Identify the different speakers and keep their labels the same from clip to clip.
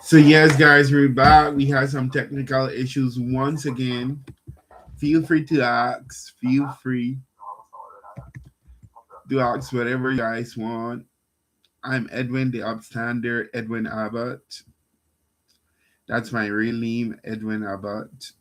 Speaker 1: So yes, guys, we're back. We had some technical issues once again. Feel free to ask. Feel free to ask whatever you guys want. I'm Edwin, the upstander, Edwin Abbott. That's my real name, Edwin Abbott.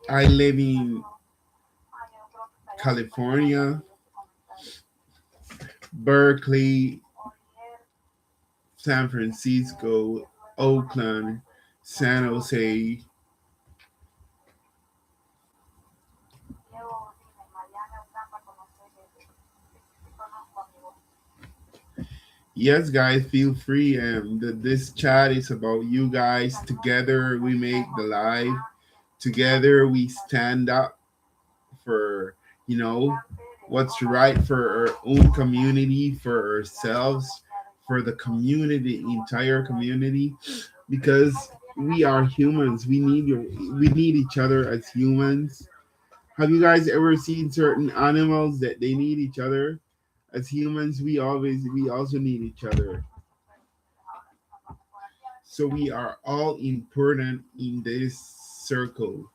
Speaker 1: I live in California, Berkeley, San Francisco, Oakland, San Jose. Yes, guys, feel free. This chat is about you guys. Together, we make the life. Together, we stand up for you know what's right for our own community, for ourselves, for the community, entire community, because we are humans. We need each other as humans. Have you guys ever seen certain animals that they need each other? As humans, we also need each other. So we are all important in this circle.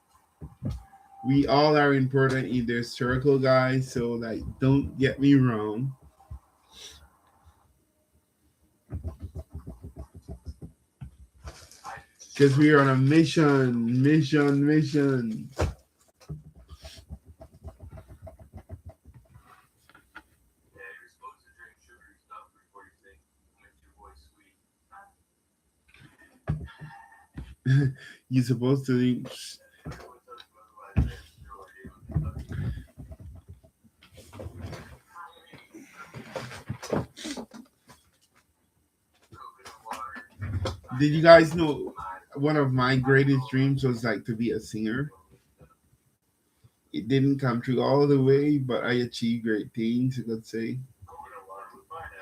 Speaker 1: We all are important in this circle, guys. So like, don't get me wrong. Because we are on a mission. You're supposed to think. Did you guys know one of my greatest dreams was like to be a singer? It didn't come true all the way, but I achieved great things, you could say.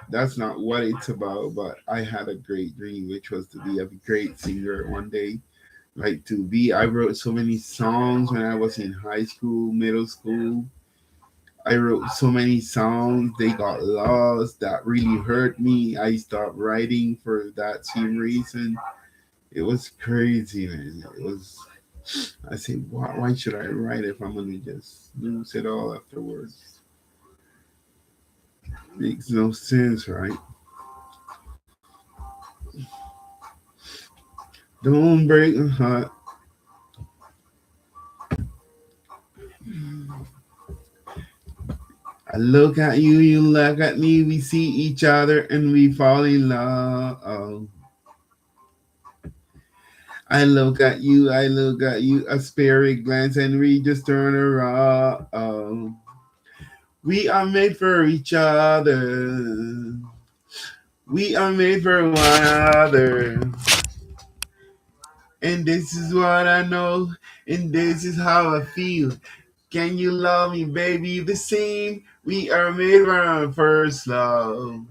Speaker 1: That's not what it's about, but I had a great dream, which was to be a great singer one day. Like to be, I wrote so many songs when I was in high school, middle school. I wrote so many songs, they got lost. That really hurt me. I stopped writing for that same reason. It was crazy, man. It was. I said, why should I write if I'm gonna just lose it all afterwards? Makes no sense, right? Don't break my heart. I look at you, you look at me. We see each other and we fall in love. I look at you, a spirit glance, and we just turn around. We are made for each other. We are made for one another. And this is what I know, and this is how I feel. Can you love me, baby, the same? We are made for our first love.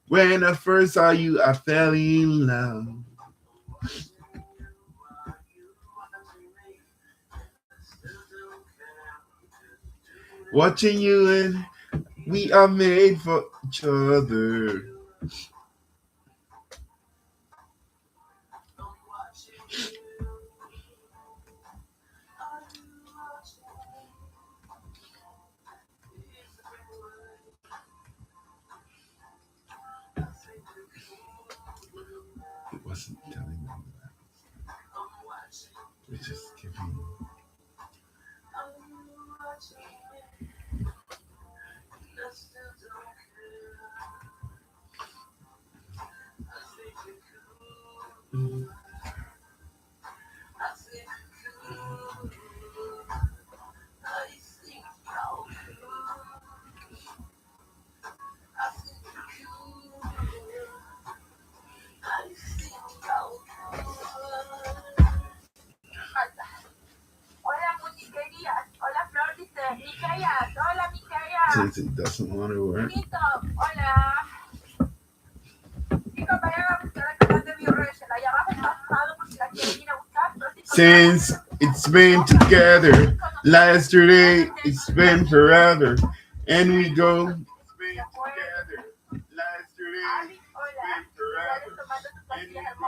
Speaker 1: When I first saw you, I fell in love. Watching you, and we are made for each other. It wasn't telling me that. It was just giving me. since it doesn't want to work. Since it's been together, yesterday it's been forever, and we go. It's been together, yesterday it's been forever, and we go.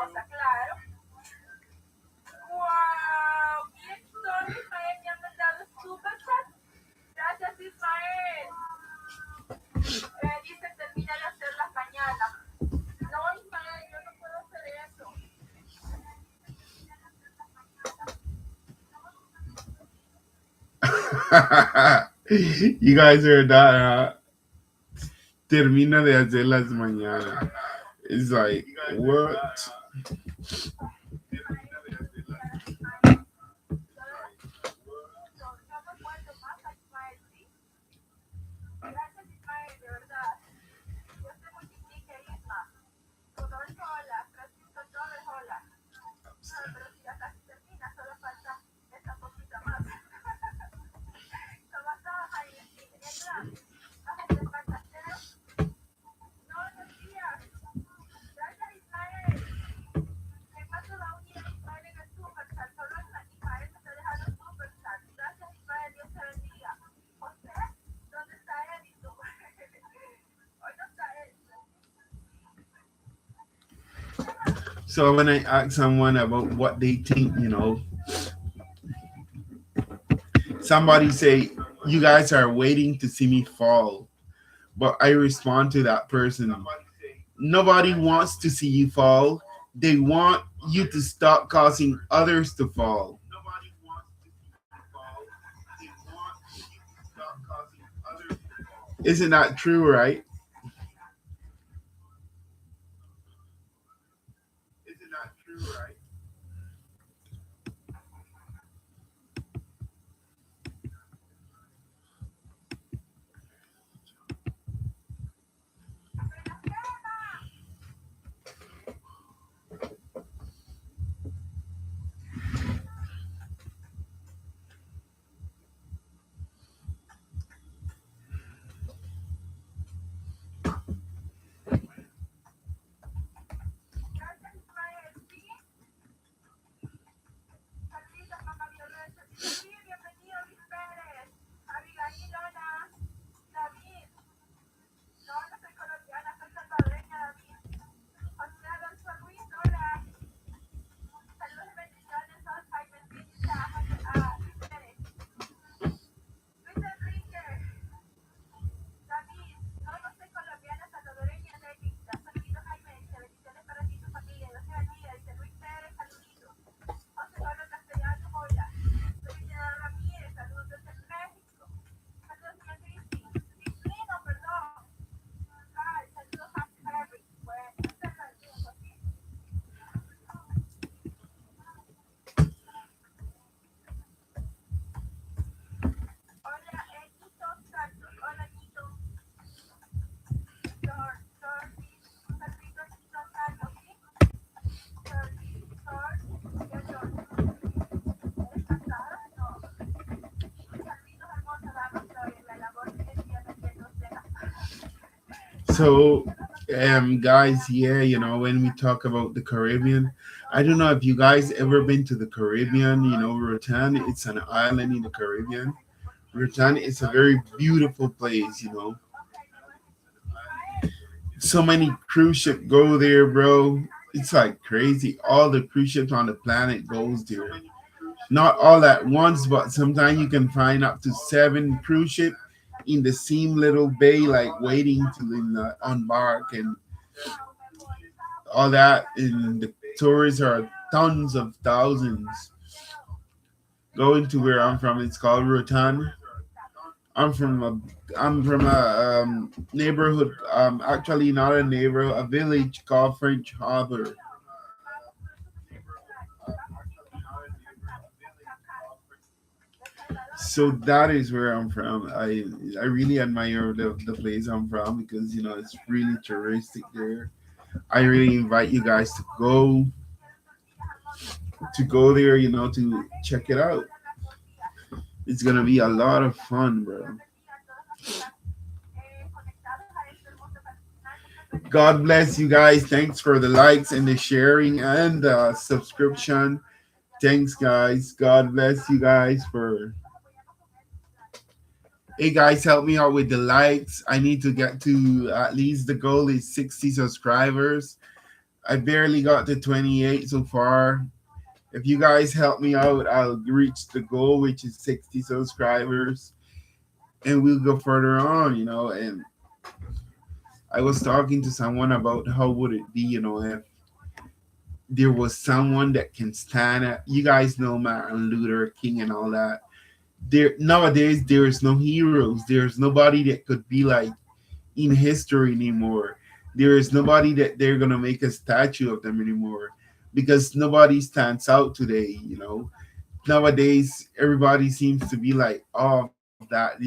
Speaker 1: You guys are that. Termina de hacer las mañanas. It's like what? So when I ask someone about what they think, somebody say, "You guys are waiting to see me fall," but I respond to that person, "Nobody wants to see you fall. They want you to stop causing others to fall." Isn't that true, right? So, guys, yeah, when we talk about the Caribbean, I don't know if you guys ever been to the Caribbean. Rotan, it's an island in the Caribbean. Rotan is a very beautiful place. So many cruise ships go there, bro. It's like crazy. All the cruise ships on the planet goes there. Not all at once, but sometimes you can find up to 7 cruise ships in the same little bay, like waiting to embark and all that. And the tourists are tons of thousands going to where I'm from. It's called Rotan. I'm from a neighborhood. Actually, not a neighborhood, a village called French Harbor. So that is where I'm from. I really admire the place I'm from because it's really touristic there. I really invite you guys to go there, to check it out. It's gonna be a lot of fun, bro. God bless you guys. Thanks for the likes and the sharing and the subscription. Thanks, guys. God bless you guys for. Hey, guys, help me out with the likes. I need to get to at least the goal is 60 subscribers. I barely got to 28 so far. If you guys help me out, I'll reach the goal, which is 60 subscribers, and we'll go further on, And I was talking to someone about how would it be, if there was someone that can stand up. You guys know Martin Luther King and all that. There nowadays there is no heroes. There's nobody that could be like in history anymore. There is nobody that they're gonna make a statue of them anymore because nobody stands out today. Nowadays everybody seems to be like off that.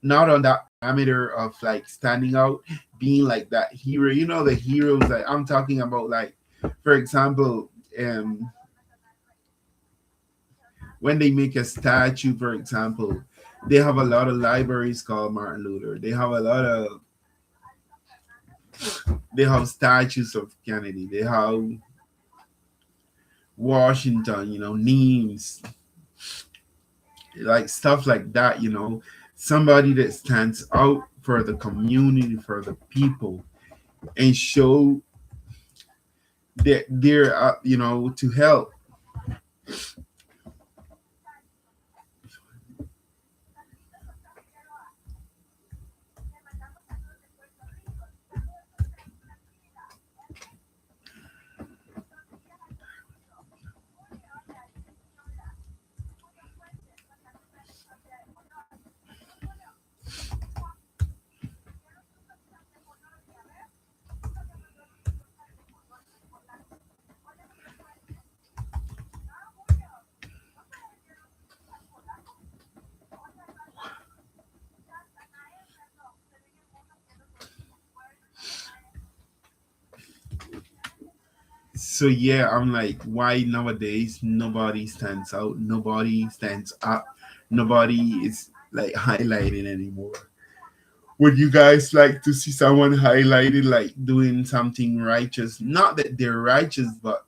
Speaker 1: Not on that parameter of like standing out, being like that hero. The heroes that I'm talking about, like for example, when they make a statue, for example, they have a lot of libraries called Martin Luther. They have statues of Kennedy. They have Washington, names, like stuff like that, somebody that stands out for the community, for the people, and show that they're, to help. So yeah, I'm like, why nowadays nobody stands out, nobody stands up, nobody is like highlighting anymore. Would you guys like to see someone highlighted, like doing something righteous? Not that they're righteous, but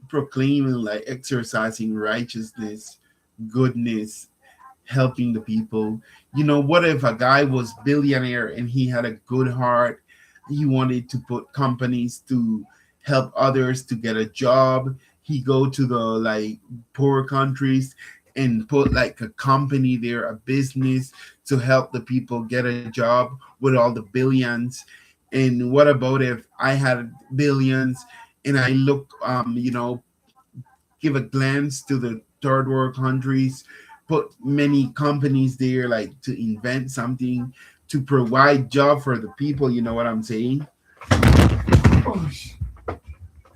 Speaker 1: proclaiming, like exercising righteousness, goodness, helping the people. What if a guy was billionaire and he had a good heart? He wanted to put companies to help others to get a job. He go to the like poor countries and put like a company there, a business to help the people get a job with all the billions. And what about if I had billions and I look, give a glance to the third world countries, put many companies there like to invent something to provide job for the people. You know what I'm saying? Oh,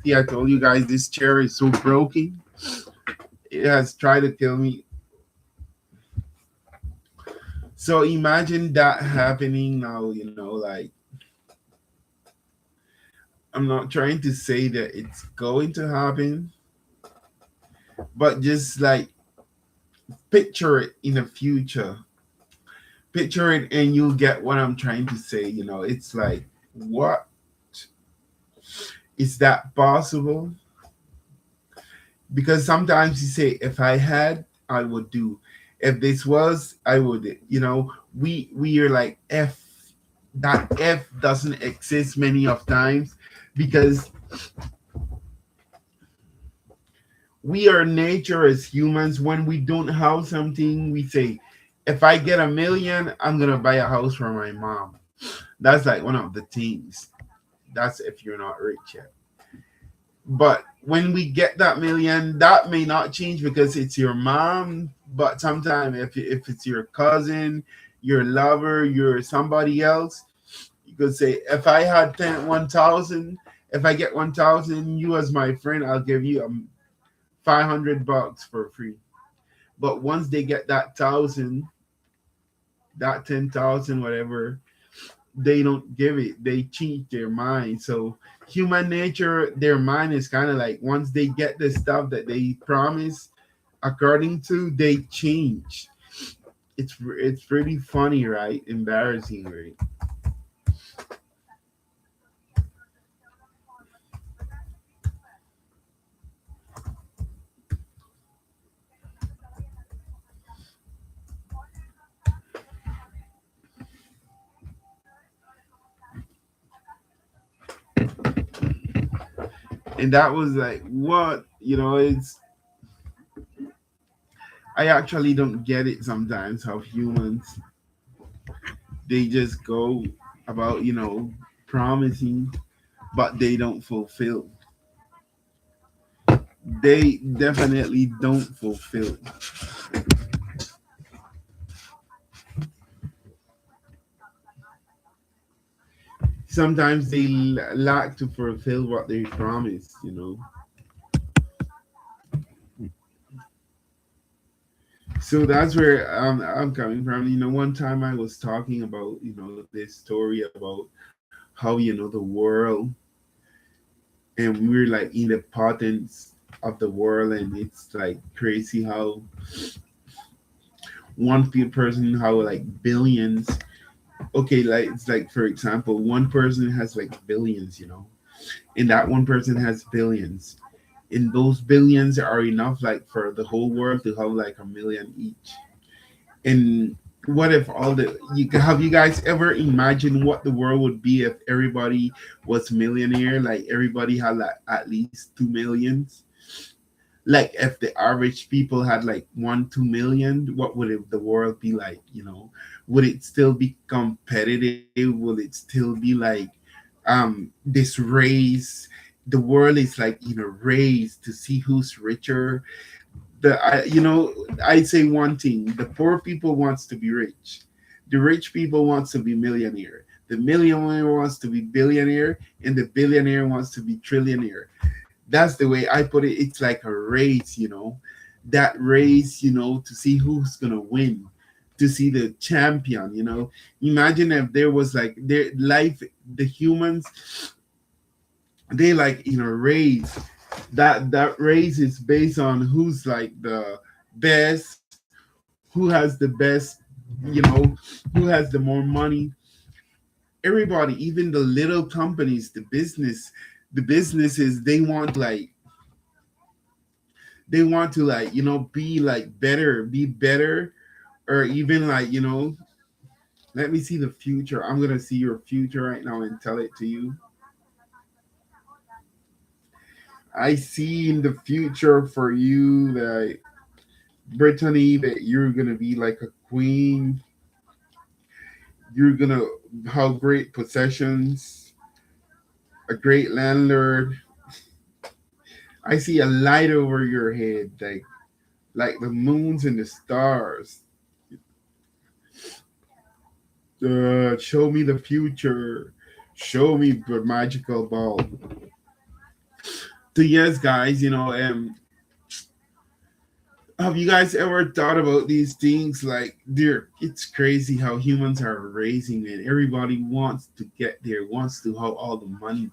Speaker 1: yeah, I told you guys this chair is so broken. It has tried to kill me. So imagine that happening now. Like I'm not trying to say that it's going to happen, but just like picture it in the future. Picture it and you'll get what I'm trying to say. It's like, what is that possible? Because sometimes you say, if I had, I would do. If this was, I would. We are like F. That F doesn't exist many of times because we are nature as humans. When we don't have something, we say, if I get a million, I'm gonna buy a house for my mom. That's like one of the things. That's if you're not rich yet. But when we get that million, that may not change because it's your mom. But sometimes if it's your cousin, your lover, your somebody else, you could say, if I had 1,000, if I get 1,000, you as my friend, I'll give you $500 for free. But once they get that thousand, that 10,000, whatever, they don't give it. They change their mind. So human nature, their mind is kind of like once they get the stuff that they promise, according to, they change. It's pretty funny, right? Embarrassing, right? And that was like, what? It's I actually don't get it sometimes how humans, they just go about, promising, but they don't fulfill. They definitely don't fulfill. Sometimes they lack to fulfill what they promise. So that's where I'm coming from. One time I was talking about, this story about how, the world, and we were like in the patents of the world, and it's like crazy how one person, how like billions. Okay, like it's like, for example, one person has like billions, and that one person has billions, and those billions are enough like for the whole world to have like a million each. And what if all the you have you guys ever imagined what the world would be if everybody was millionaire, like everybody had like at least 2 millions? Like if the average people had like 1 2 million, what would the world be like? Would it still be competitive? Will it still be like this race? The world is like in a race to see who's richer. I say one thing: the poor people wants to be rich, the rich people wants to be millionaire, the millionaire wants to be billionaire, and the billionaire wants to be trillionaire. That's the way I put it. It's like a race. That race, to see who's gonna win, to see the champion. Imagine if there was like their life, the humans, they like in a race. That race is based on who's like the best, who has the best, you know, who has the more money. Everybody, even the little companies, the businesses, they want to like, be like better, be better, or even like, let me see the future. I'm gonna see your future right now and tell it to you. I see in the future for you that Brittany, that you're gonna be like a queen. You're gonna have great possessions, a great landlord. I see a light over your head, like the moons and the stars. Show me the future. Show me the magical ball. So yes, guys, have you guys ever thought about these things? Like, it's crazy how humans are raising, and everybody wants to get there, wants to have all the money.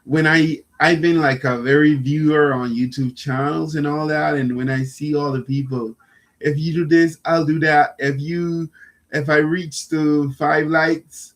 Speaker 1: When I've been like a very viewer on YouTube channels and all that, and when I see all the people, if you do this, I'll do that. If I reach to 5 likes,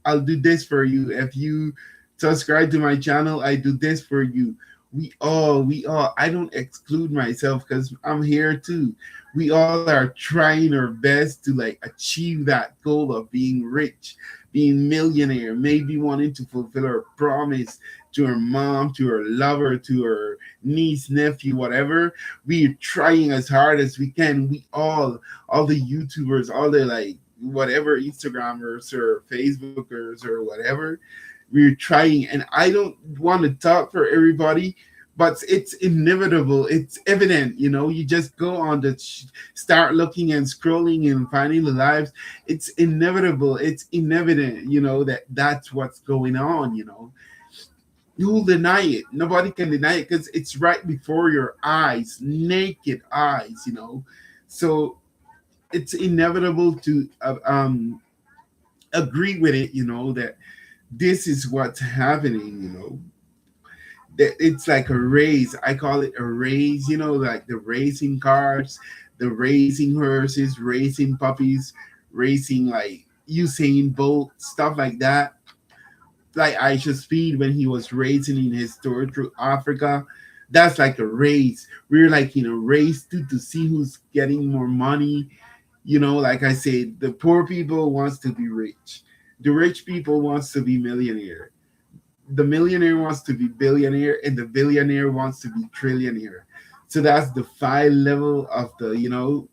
Speaker 1: I'll do this for you. If you subscribe to my channel, I do this for you. We all, I don't exclude myself because I'm here too. We all are trying our best to like achieve that goal of being rich, being millionaire, maybe wanting to fulfill our promise to her mom, to her lover, to her niece, nephew, whatever. We're trying as hard as we can. All the YouTubers, all the like whatever Instagrammers or Facebookers or whatever, we're trying. And I don't want to talk for everybody, but it's inevitable. It's evident. You just go on the start looking and scrolling and finding the lives. It's inevitable. It's inevident. That that's what's going on. You'll deny it. Nobody can deny it because it's right before your eyes, naked eyes. So it's inevitable to agree with it. That this is what's happening. That it's like a race. I call it a race, like the racing cars, the racing horses, racing puppies, racing like Usain Bolt, stuff like that. Like Aisha Speed when he was racing in his tour through Africa. That's like a race. We're like in a race to see who's getting more money. Like I said, the poor people wants to be rich. The rich people wants to be millionaire. the millionaire wants to be billionaire, and the billionaire wants to be trillionaire. So that's the five level of the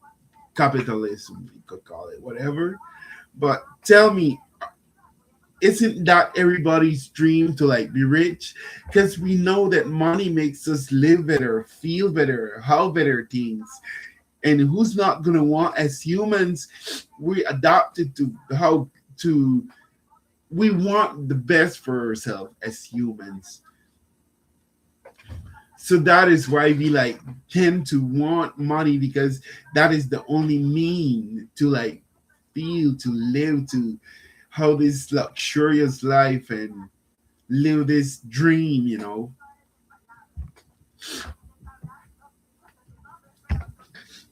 Speaker 1: capitalism, you could call it whatever. But tell me, isn't that everybody's dream to like be rich? Because we know that money makes us live better, feel better, how better things. And who's not gonna want, as humans, we adapted to how to we want the best for ourselves as humans. So that is why we like tend to want money, because that is the only mean to like feel, to live, to how this luxurious life and live this dream.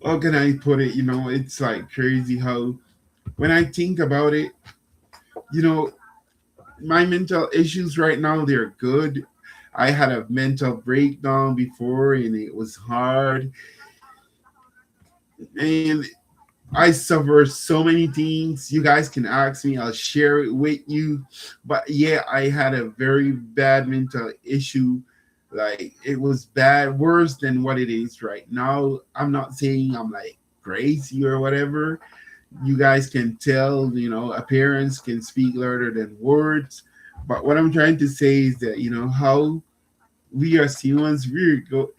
Speaker 1: How can I put it? It's like crazy how when I think about it, you know, my mental issues right now, they're good. I had a mental breakdown before and it was hard. And I suffer so many things. You guys can ask me, I'll share it with you. But yeah, I had a very bad mental issue. Like it was bad, worse than what it is right now. I'm not saying I'm like crazy or whatever. You guys can tell, appearance can speak louder than words. But what I'm trying to say is that, how we as humans, we go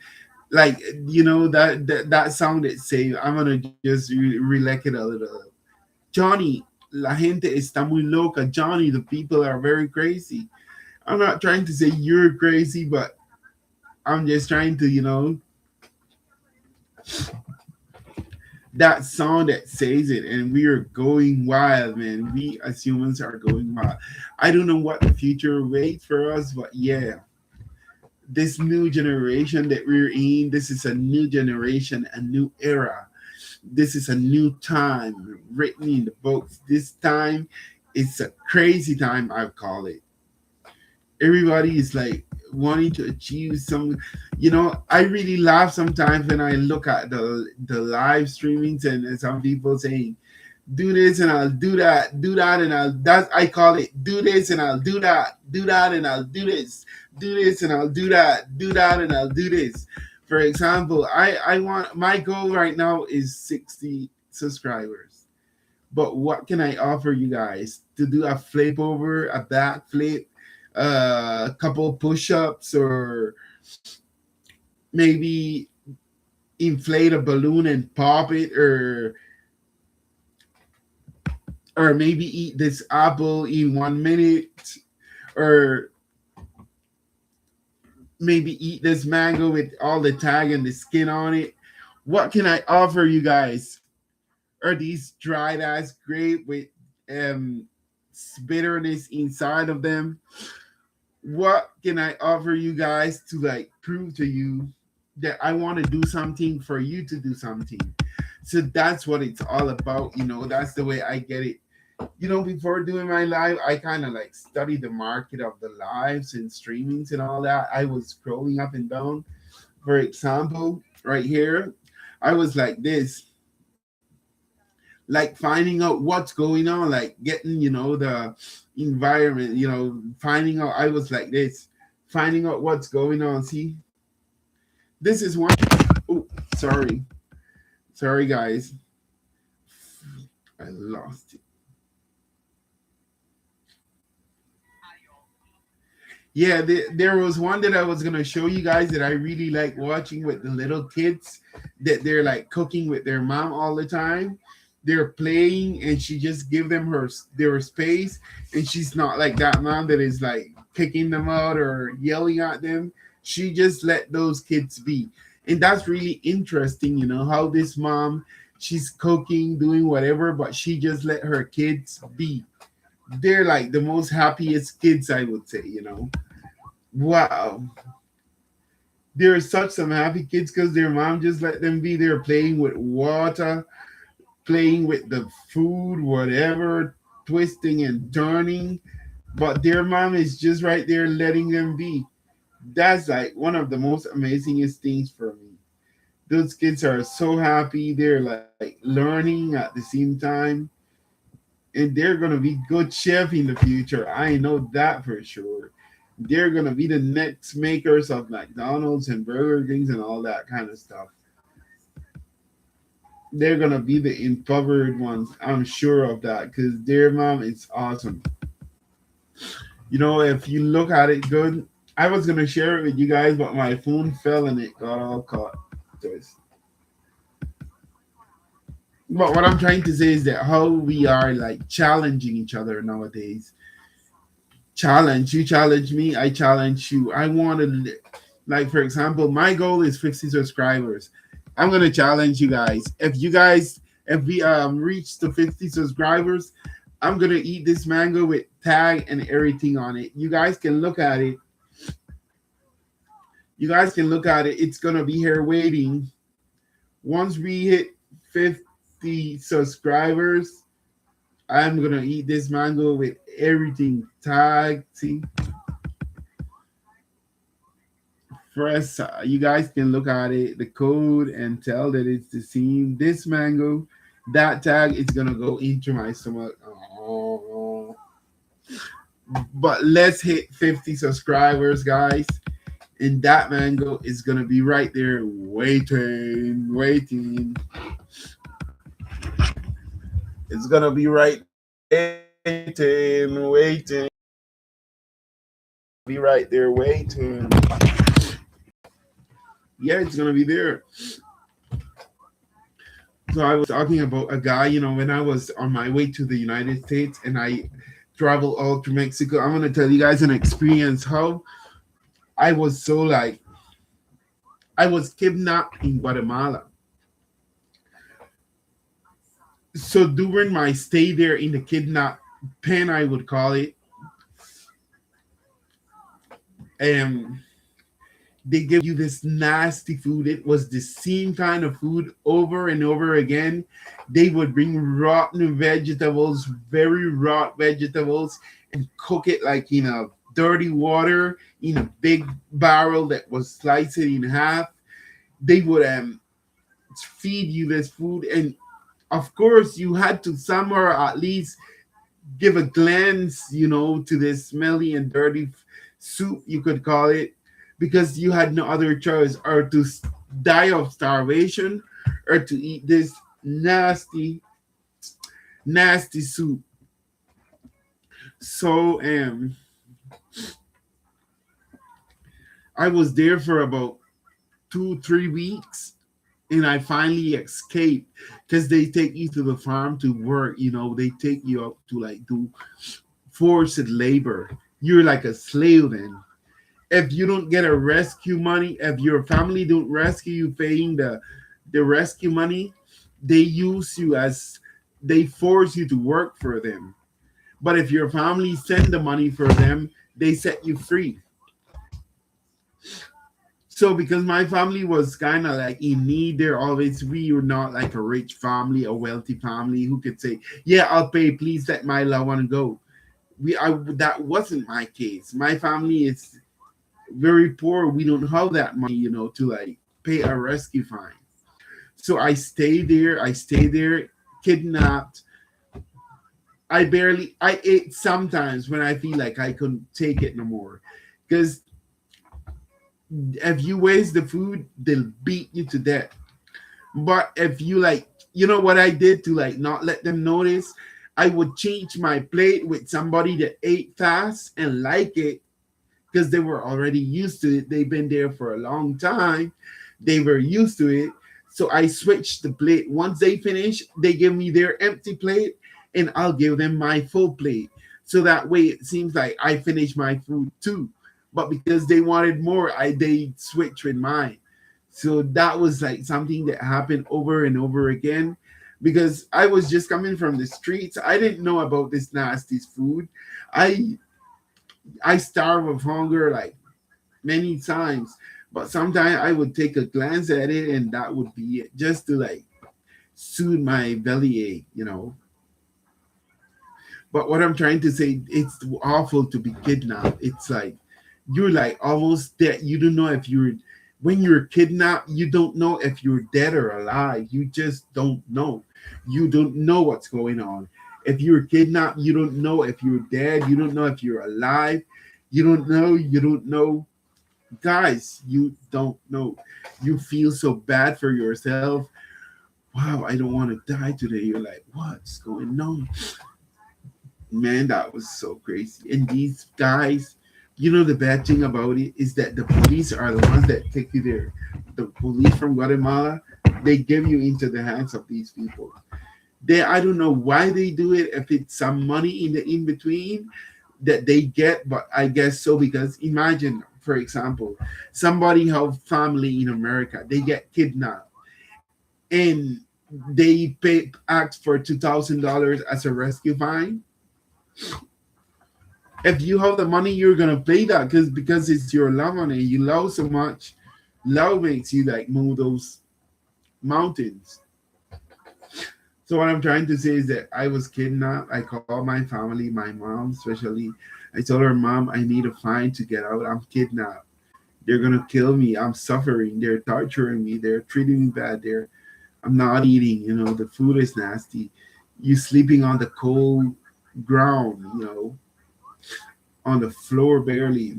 Speaker 1: like that song that say, I'm gonna just relec it a little. Johnny, la gente está muy loca. Johnny, the people are very crazy. I'm not trying to say you're crazy, but I'm just trying to, that song that says it, and we are going wild, man. We as humans are going wild. I don't know what the future waits for us, but yeah, this new generation that we're in, this is a new generation, a new era. This is a new time written in the books. This time, it's a crazy time, I call it. Everybody is like wanting to achieve some. I really laugh sometimes when I look at the live streamings, and some people saying, do this and I'll do that and I call it, do this and I'll do that and I'll do this and I'll do that and I'll do this. For example, I want, my goal right now is 60 subscribers. But what can I offer you guys? To do a flip over, a back flip, a couple push-ups, or maybe inflate a balloon and pop it, or maybe eat this apple in 1 minute, or maybe eat this mango with all the tag and the skin on it. What can I offer you guys? Are these dried ass grape with um bitterness inside of them? What can I offer you guys to like prove to you that I want to do something for you to do something? So that's what it's all about. That's the way I get it. Before doing my live, I kind of like studied the market of the lives and streamings and all that. I was scrolling up and down. For example, right here, I was like this, like finding out what's going on, like getting, the environment, finding out. I was like this, finding out what's going on. See, this is one. Oh, sorry, guys. I lost it. Yeah, there was one that I was gonna show you guys that I really like watching with the little kids, that they're like cooking with their mom all the time. They're playing, and she just give them their space, and she's not like that mom that is like kicking them out or yelling at them. She just let those kids be, and that's really interesting. How this mom, she's cooking, doing whatever, but she just let her kids be. They're like the most happiest kids, I would say. Wow. They're such some happy kids because their mom just let them be there playing with water, playing with the food, whatever, twisting and turning. But their mom is just right there letting them be. That's like one of the most amazingest things for me. Those kids are so happy. They're like learning at the same time. And they're gonna be good chef in the future. I know that for sure. They're gonna be the next makers of McDonald's and Burger Kings and all that kind of stuff. They're gonna be the impoverished ones. I'm sure of that because their mom is awesome. If you look at it good, I was gonna share it with you guys, but my phone fell and it got all caught. So but what I'm trying to say is that how we are like challenging each other nowadays. Challenge you, challenge me, I challenge you. I want to, like, for example, my goal is 50 subscribers. I'm gonna challenge you guys. If we reach the 50 subscribers, I'm gonna eat this mango with tag and everything on it. You guys can look at it. It's gonna be here waiting. Once we hit 50 subscribers, I'm gonna eat this mango with everything tag. See, first, you guys can look at it, the code, and tell that it's the same. This mango, that tag is gonna go into my stomach. Oh. But let's hit 50 subscribers, guys, and that mango is gonna be right there waiting. It's gonna be right waiting. Be right there waiting. Yeah, it's gonna be there. So I was talking about a guy, when I was on my way to the United States and I traveled all through Mexico. I'm gonna tell you guys an experience how I was so like I was kidnapped in Guatemala. So during my stay there in the kidnap pen, I would call it, and they give you this nasty food. It was the same kind of food over and over again. They would bring rotten vegetables, very raw vegetables, and cook it like in a dirty water in a big barrel that was sliced in half. They would feed you this food, and of course, you had to somewhere at least give a glance, to this smelly and dirty soup, you could call it, because you had no other choice or to die of starvation or to eat this nasty, nasty soup. So, I was there for about 2, 3 weeks and I finally escaped because they take you to the farm to work. They take you up to like do forced labor. You're like a slave then. If you don't get a rescue money, if your family don't rescue you paying the rescue money, they use you as they force you to work for them. But if your family send the money for them, they set you free. So because my family was kind of like in need, we were not like a rich family, a wealthy family who could say, "Yeah, I'll pay. Please let my loved one go." That wasn't my case. My family is very poor. We don't have that money, to like pay a rescue fine. So I stayed there. Kidnapped. I ate sometimes when I feel like I couldn't take it no more. Because if you waste the food, they'll beat you to death. But if you like, what I did to like not let them notice, I would change my plate with somebody that ate fast and like it because they were already used to it. They've been there for a long time. They were used to it. So I switched the plate. Once they finish, they give me their empty plate and I'll give them my full plate. So that way it seems like I finished my food too. But because they wanted more, they switched with mine. So that was like something that happened over and over again because I was just coming from the streets. I didn't know about this nasty food. I I starve of hunger like many times, but sometimes I would take a glance at it and that would be it, just to like soothe my bellyache. But what I'm trying to say, it's awful to be kidnapped. It's like you're like almost dead. You don't know if you're when you're kidnapped, you don't know if you're dead or alive. You just don't know. You don't know what's going on. If you're kidnapped, you don't know if you're dead. You don't know if you're alive. You don't know. You don't know. Guys, you don't know. You feel so bad for yourself. Wow, I don't want to die today. You're like, what's going on? Man, that was so crazy. And these guys, the bad thing about it is that the police are the ones that take you there. The police from Guatemala, they give you into the hands of these people. I don't know why they do it. If it's some money in the in between that they get, but I guess so, because imagine, for example, somebody have family in America, they get kidnapped and they pay ask for $2,000 as a rescue fine. If you have the money, you're gonna pay that because it's your love money. You love so much. Love makes you like move those mountains. So what I'm trying to say is that I was kidnapped. I called my family, my mom especially. I told her, Mom, I need a fine to get out. I'm kidnapped. They're gonna kill me. I'm suffering. They're torturing me. They're treating me bad. I'm not eating. The food is nasty. You sleeping on the cold ground. On the floor barely.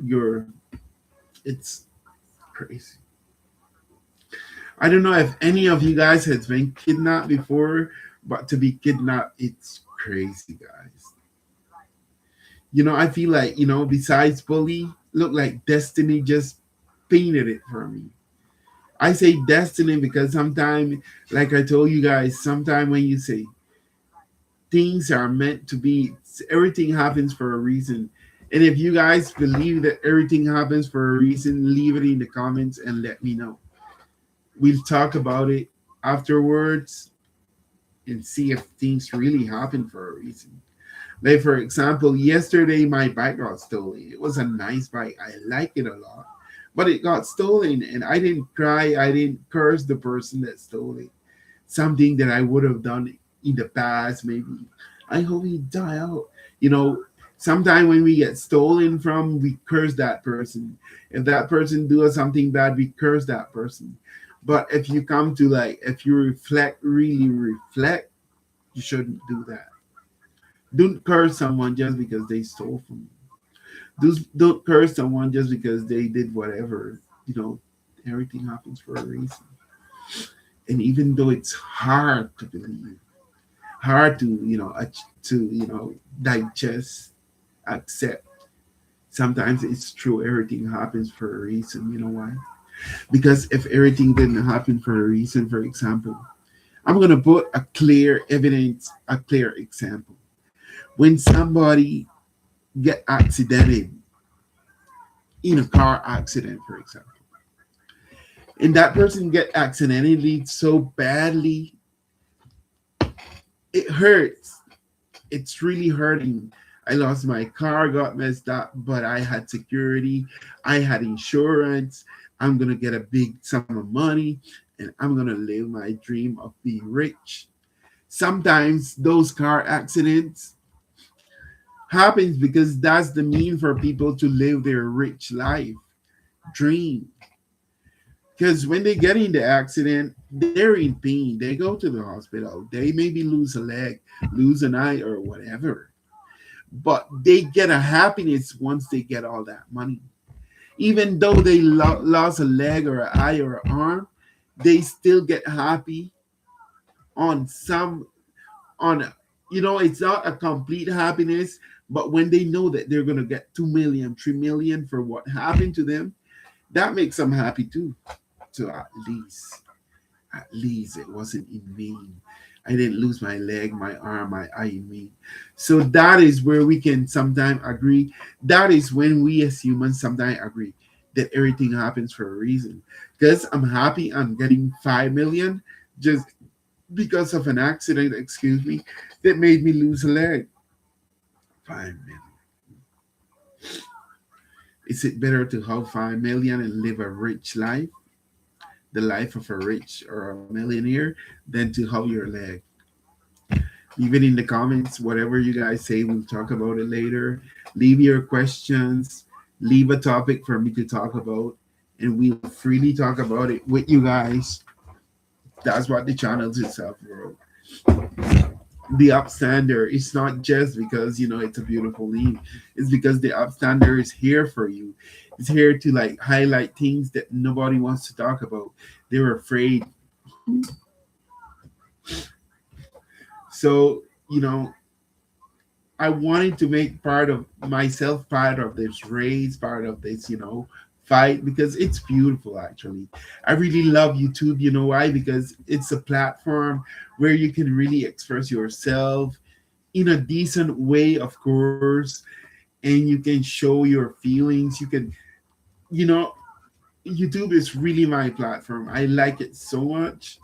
Speaker 1: You're. It's crazy. I don't know if any of you guys has been kidnapped before, but to be kidnapped, it's crazy, guys. I feel like, besides bully, look like destiny just painted it for me. I say destiny because sometimes, like I told you guys, sometimes when you say things are meant to be, everything happens for a reason. And if you guys believe that everything happens for a reason, leave it in the comments and let me know. We'll talk about it afterwards and see if things really happen for a reason. Like, for example, yesterday my bike got stolen. It was a nice bike. I like it a lot. But it got stolen and I didn't cry. I didn't curse the person that stole it. Something that I would have done in the past, maybe. I hope he die out. Sometimes when we get stolen from, we curse that person. If that person do us something bad, we curse that person. But if you come to if you really reflect, you shouldn't do that. Don't curse someone just because they stole from you. Don't curse someone just because they did whatever. Everything happens for a reason. And even though it's hard to believe, hard to digest, accept, sometimes it's true. Everything happens for a reason. You know why? Because if everything didn't happen for a reason, for example, I'm going to put a clear evidence, a clear example. When somebody get accidented in a car accident, for example, and that person get accidentally so badly, it hurts. It's really hurting. I lost my car, got messed up, but I had security. I had insurance. I'm going to get a big sum of money and I'm going to live my dream of being rich. Sometimes those car accidents happens because that's the mean for people to live their rich life dream. Because when they get in the accident, they're in pain. They go to the hospital. They maybe lose a leg, lose an eye, or whatever. But they get a happiness once they get all that money. Even though they lost a leg or an eye or an arm, they still get happy on some on it's not a complete happiness, but when they know that they're going to get 2 million, 3 million for what happened to them, that makes them happy too. So at least it wasn't in vain. I didn't lose my leg, my arm, my eye in vain. So that is where we can sometimes agree. That is when we as humans sometimes agree that everything happens for a reason. Because I'm happy I'm getting 5 million just because of an accident, excuse me, that made me lose a leg. 5 million. Is it better to have 5 million and live a rich life, the life of a rich or a millionaire, than to have your leg? Leave it in the comments, whatever you guys say. We'll talk about it later. Leave your questions. Leave a topic for me to talk about, and we'll freely talk about it with you guys. That's what the channel is itself, bro. The upstander, it's not just because it's a beautiful name. It's because the upstander is here for you. It's here to like highlight things that nobody wants to talk about. They're afraid. So I wanted to make part of myself part of this race, part of this fight, because it's beautiful. Actually, I really love YouTube. You know why? Because it's a platform where you can really express yourself in a decent way, of course, and you can show your feelings. You can, you know, YouTube is really my platform. I like it so much.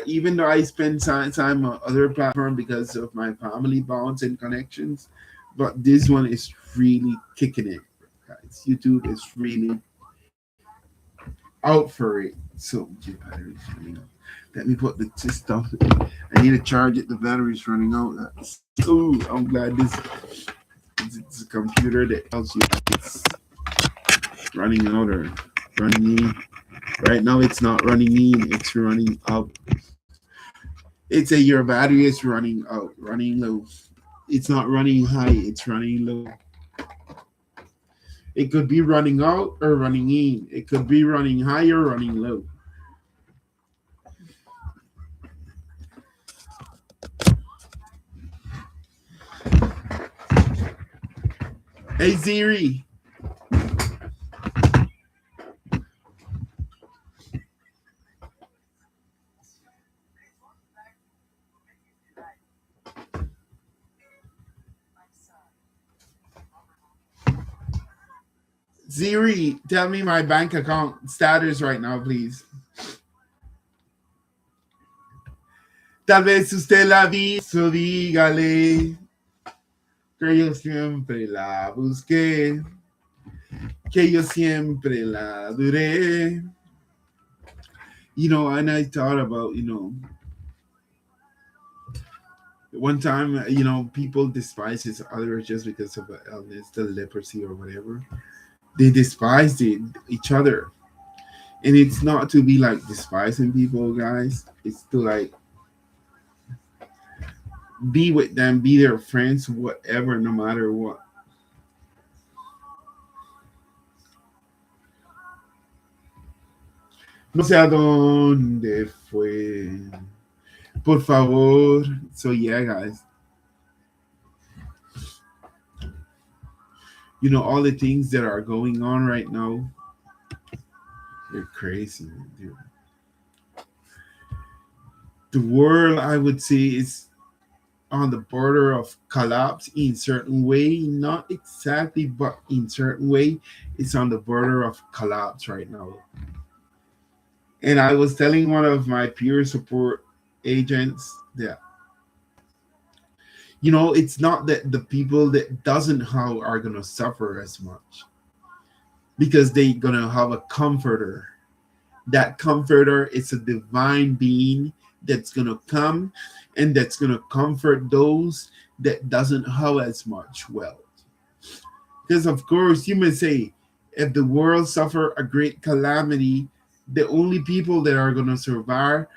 Speaker 1: Even though I spend time on other platform because of my family bonds and connections, but this one is really kicking it, guys. YouTube is really out for it. So your battery's running out. Let me put this stuff. I need to charge it. The battery's running out. Oh, I'm glad it's a computer that tells you it's running out or running in. Right now, it's not running in. It's running out. It's a your battery is running out, running low. It's not running high. It's running low. It could be running out or running in. It could be running high or running low. Hey Siri, Siri, tell me my bank account status right now, please. Tal vez usted la visto, dígale que yo siempre la busqué, que yo siempre la duré. And I thought about, one time, people despises others just because of an illness, the leprosy or whatever. They despised each other. And it's not to be like despising people, guys. It's to like be with them, be their friends, whatever, no matter what. No sé a dónde fue. Por favor. So yeah, guys. All the things that are going on right now, they're crazy, dude. The world, I would say, is on the border of collapse in certain way, not exactly, but in certain way, it's on the border of collapse right now. And I was telling one of my peer support agents that it's not that the people that doesn't have are gonna suffer as much because they gonna have a comforter. That comforter is a divine being that's gonna come and that's gonna comfort those that doesn't have as much wealth. Because of course you may say, if the world suffer a great calamity, the only people that are gonna survive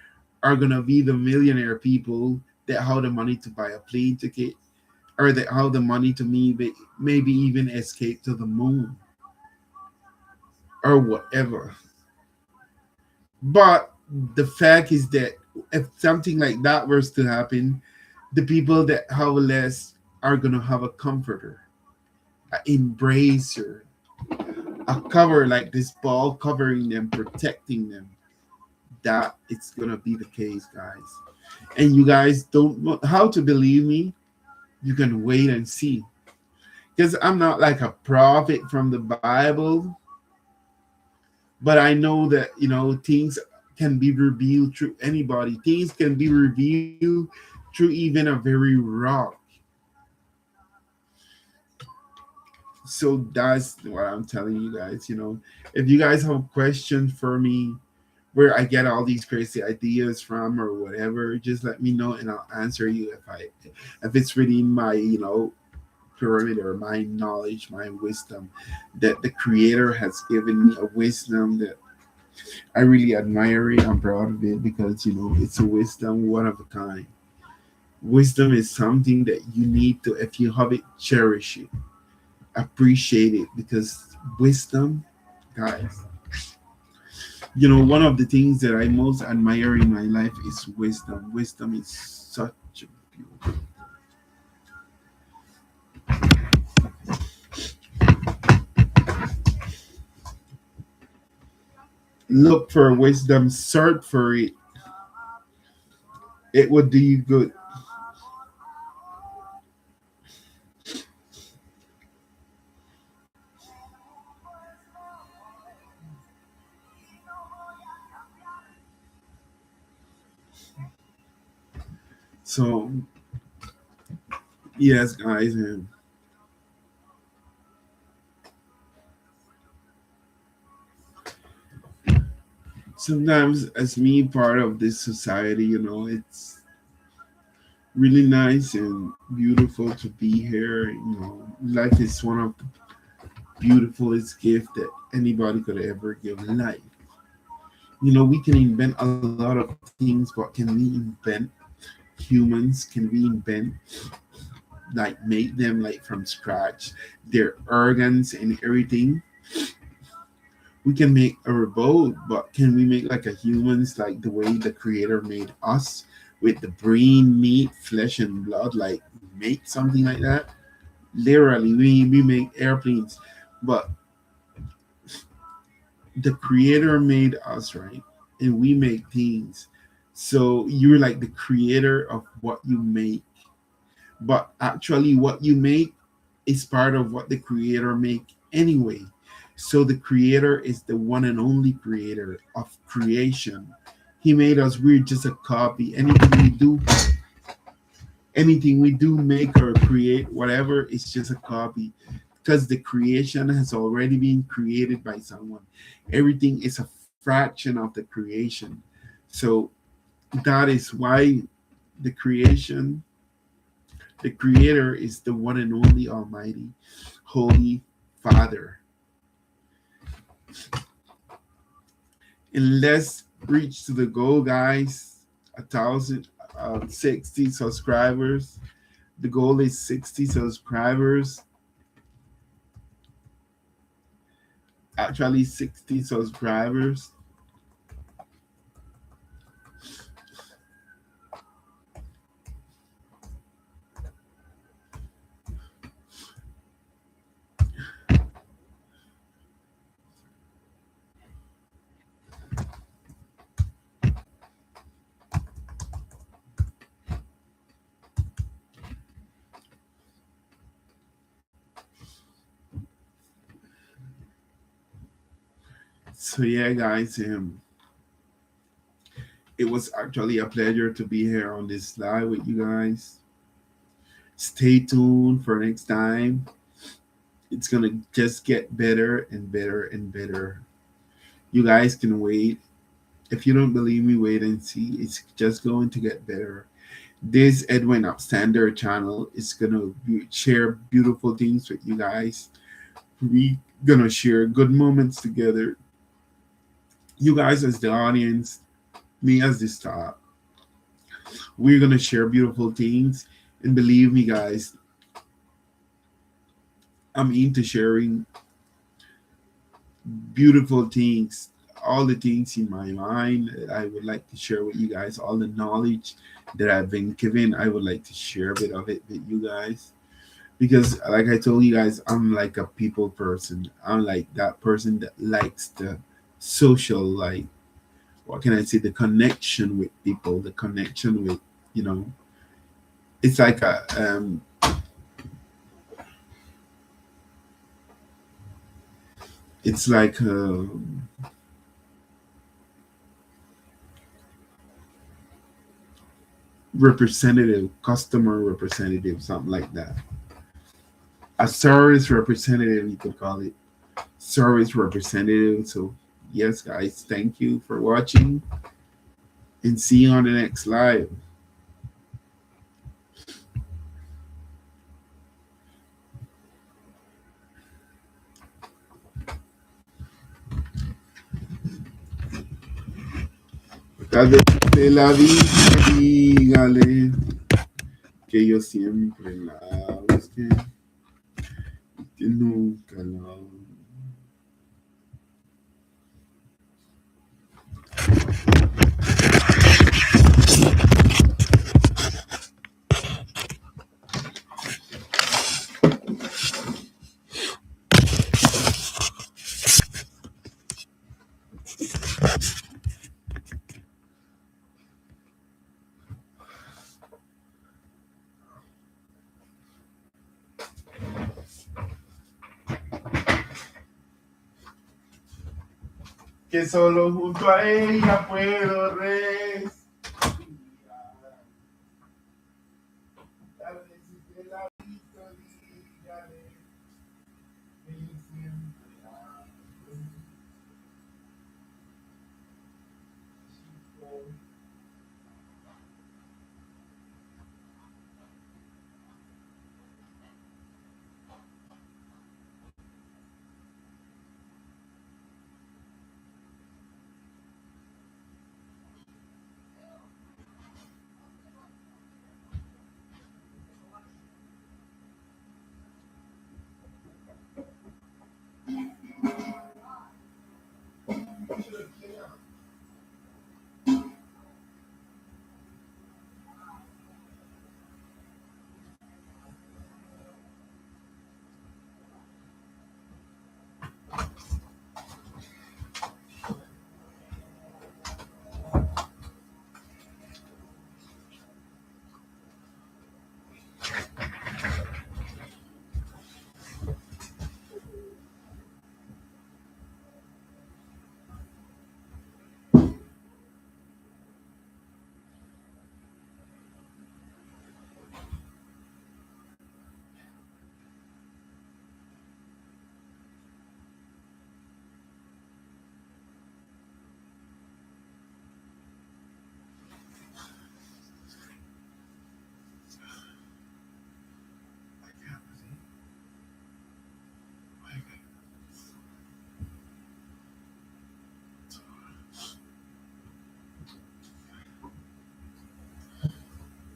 Speaker 1: are gonna be the millionaire people that have the money to buy a plane ticket or that have the money to maybe even escape to the moon or whatever. But the fact is that if something like that was to happen, the people that have less are gonna have a comforter, an embracer, a cover like this ball covering them, protecting them. That it's gonna be the case, guys. And you guys don't know how to believe me. You can wait and see. Because I'm not like a prophet from the Bible, but I know that things can be revealed through anybody. Things can be revealed through even a very rock. So that's what I'm telling you guys. If you guys have questions for me, where I get all these crazy ideas from or whatever, just let me know and I'll answer you if it's within my pyramid or my knowledge, my wisdom, that the creator has given me a wisdom that I really admire it. I'm proud of it because it's a wisdom one of a kind. Wisdom is something that you need to, if you have it, cherish it, appreciate it, because wisdom, guys, one of the things that I most admire in my life is wisdom. Wisdom is such a beautiful. Look for wisdom, search for it. It would do you good. So yes, guys, and sometimes as me part of this society, it's really nice and beautiful to be here. Life is one of the beautifulest gift that anybody could ever give. Life. We can invent a lot of things, but can we invent humans? Can we invent, like, make them like from scratch, their organs and everything? We can make a robot, but can we make like a humans, like the way the creator made us, with the brain, meat, flesh, and blood? Like, make something like that? Literally, we make airplanes, but the creator made us, right? And we make things. So you're like the creator of what you make, but actually what you make is part of what the creator make anyway. So the creator is the one and only creator of creation. He made us. We're just a copy. Anything we do, make or create, whatever, it's just a copy, because the creation has already been created by someone. Everything is a fraction of the creation. So that is why the creation, the creator is the one and only Almighty, Holy Father. And let's reach to the goal, guys. 1,060 subscribers. The goal is 60 subscribers. Actually, 60 subscribers. So yeah, guys, it was actually a pleasure to be here on this live with you guys. Stay tuned for next time. It's gonna just get better and better and better. You guys can wait. If you don't believe me, wait and see. It's just going to get better. This Edwin Upstander channel is gonna share beautiful things with you guys. We gonna share good moments together. You guys as the audience, me as the star. We're gonna share beautiful things, and believe me, guys, I'm into sharing beautiful things, all the things in my mind that I would like to share with you guys, all the knowledge that I've been given. I would like to share a bit of it with you guys, because, like I told you guys, I'm like a people person. I'm like that person that likes the social, like, what can I say, the connection with people, the connection with, you know, it's like it's like a representative, customer representative, something like that. A service representative, you could call it, service representative. So yes, guys, thank you for watching, and see you on the next live. Tal vez te la vi, dígale. que yo siempre la busqué, que nunca la... Que solo junto a ella puedo respirar. Tal vez si te la visto, dígale que yo siempre la busco.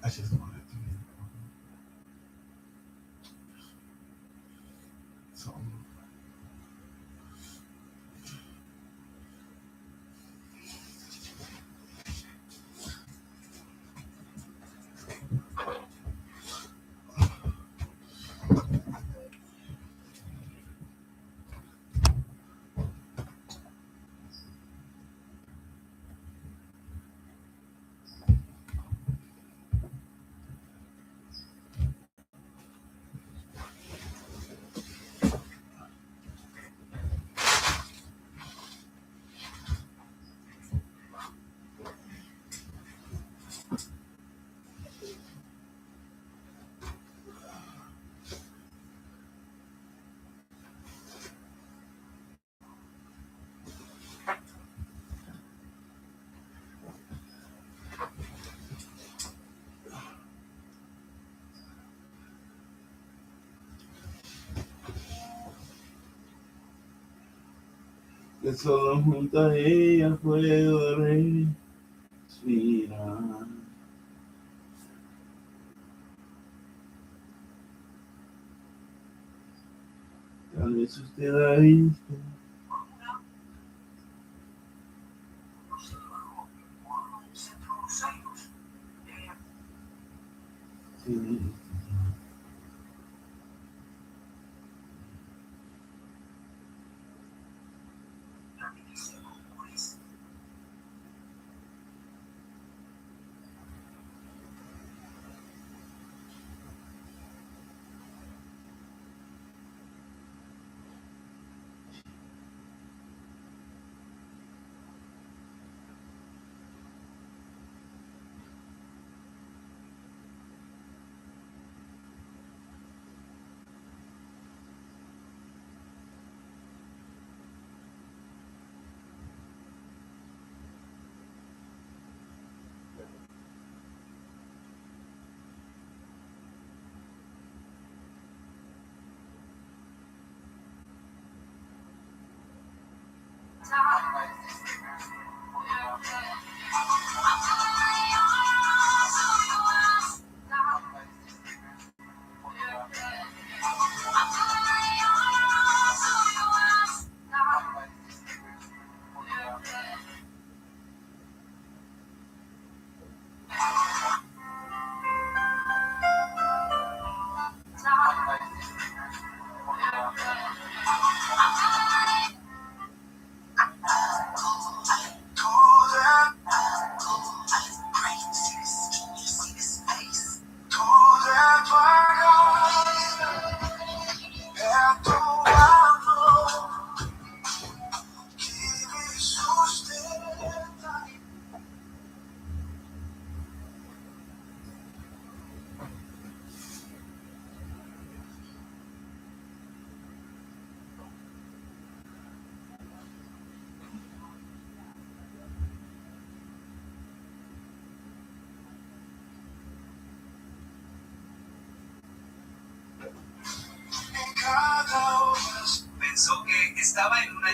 Speaker 1: I just wanted to be so. Que solo junto a ella puedo respirar. Tal vez usted ha visto. Sí.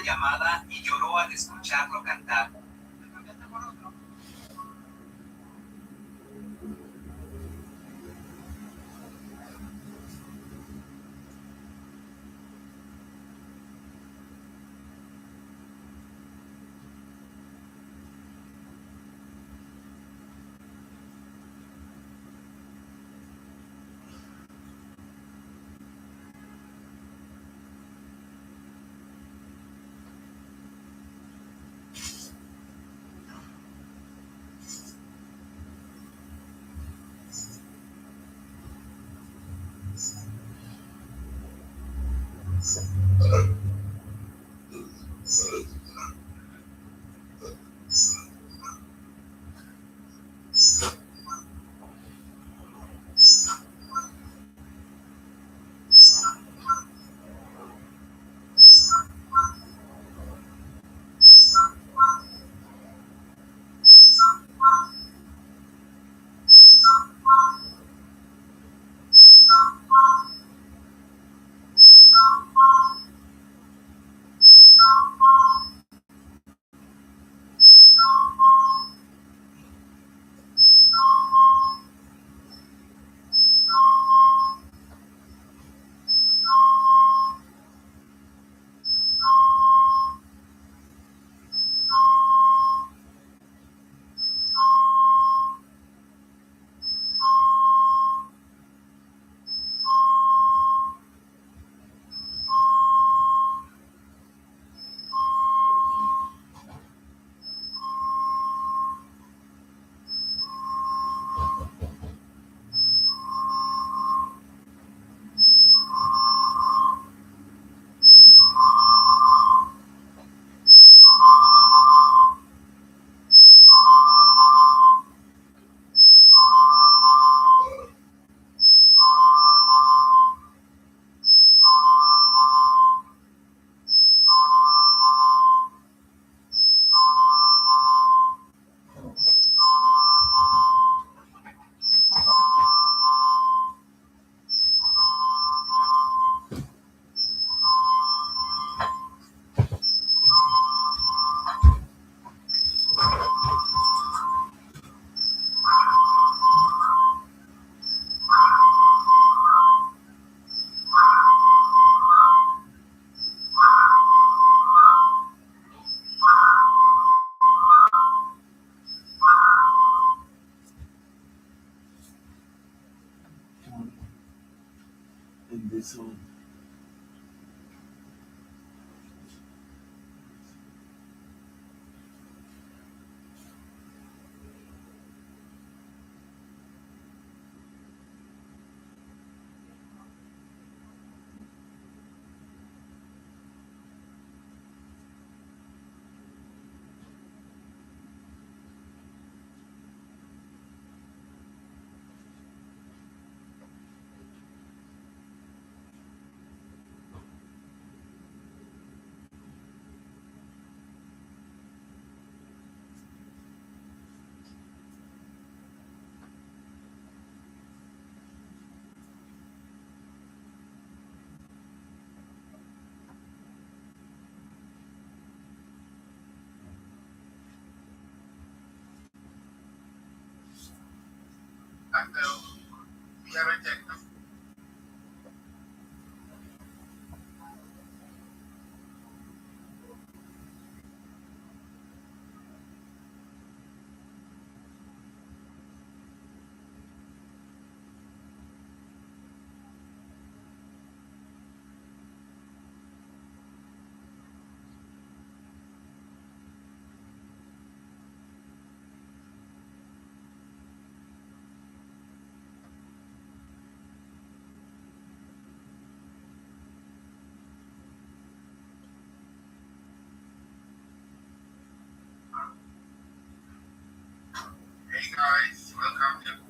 Speaker 2: llamada y lloró al escucharlo cantar.
Speaker 1: And this one. Hey guys, welcome to.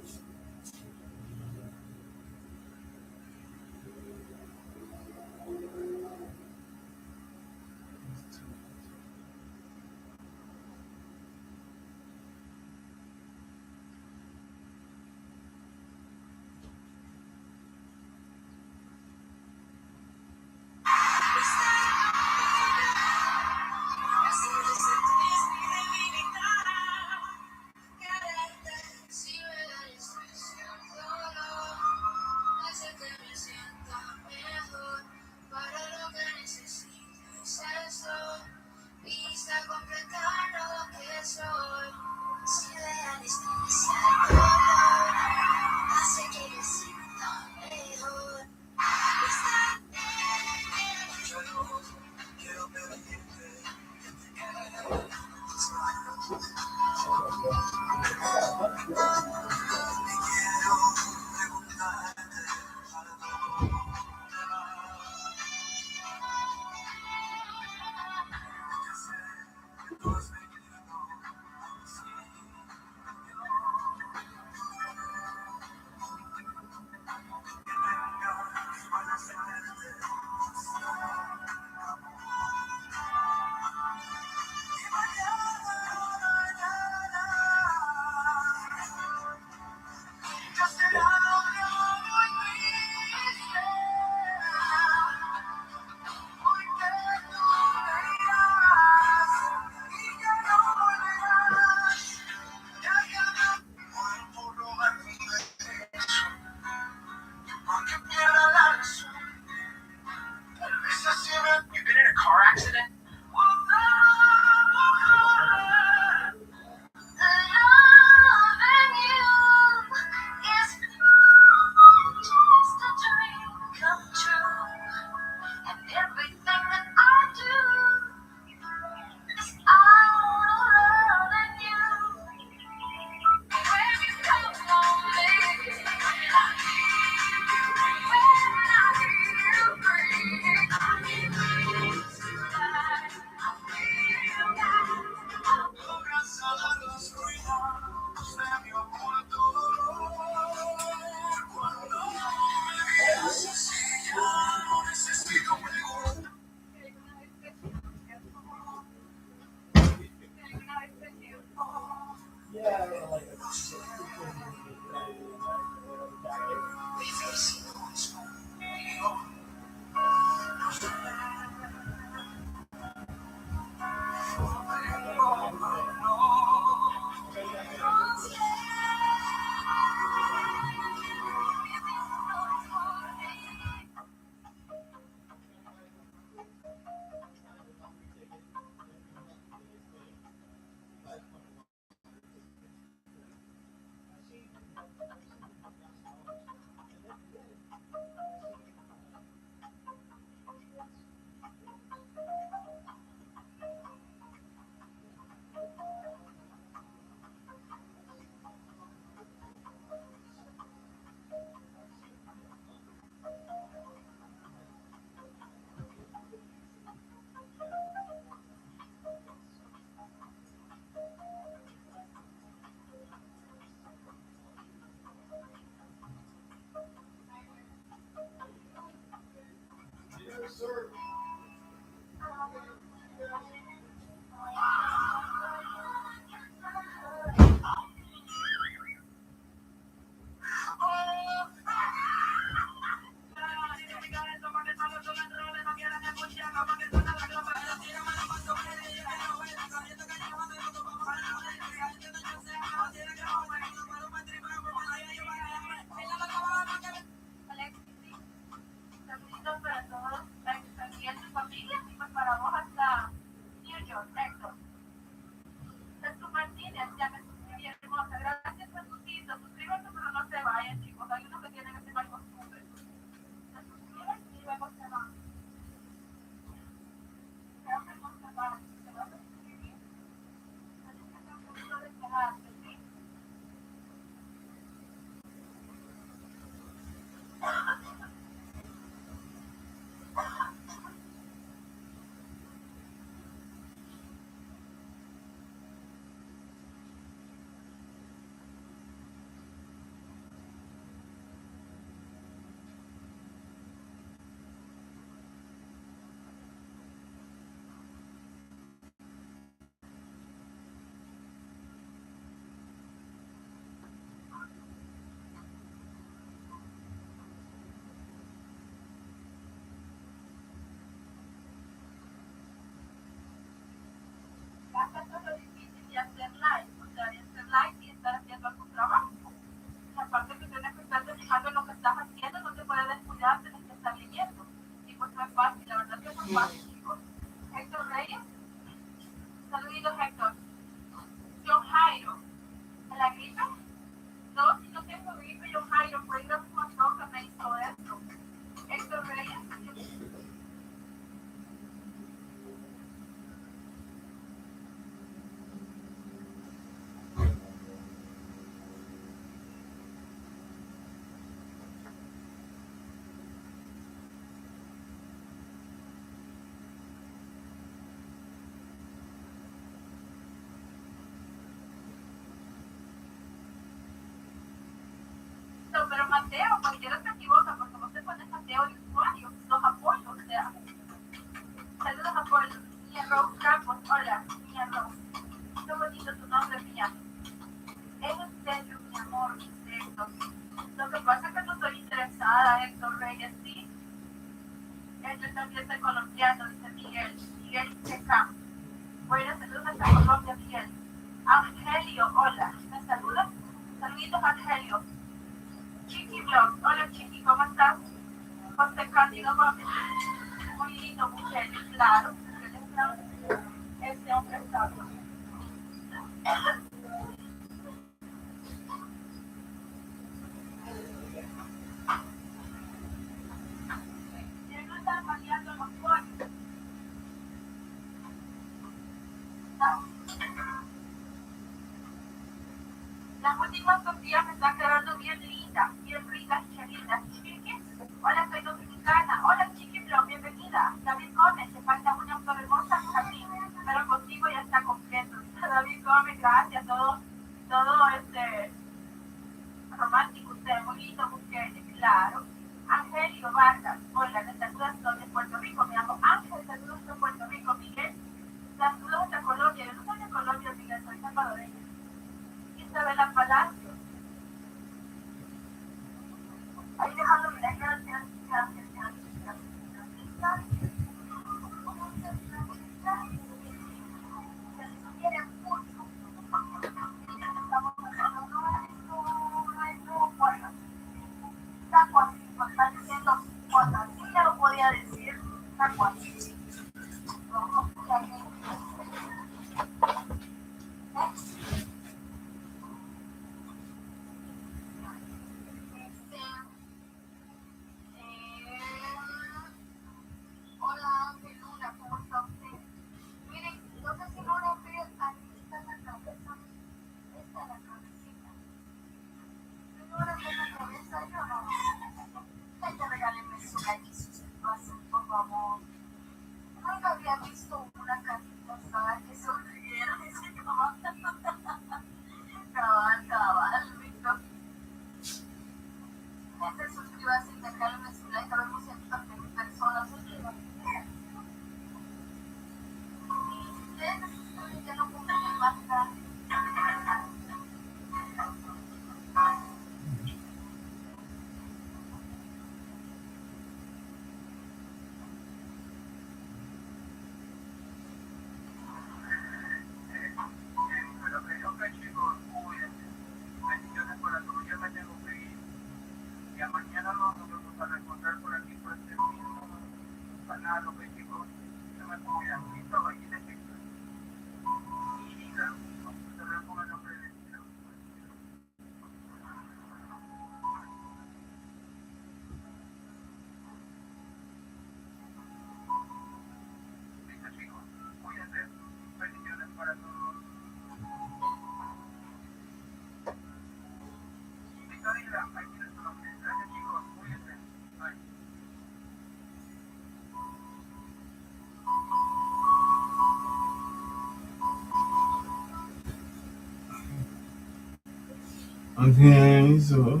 Speaker 1: Okay, so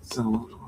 Speaker 1: So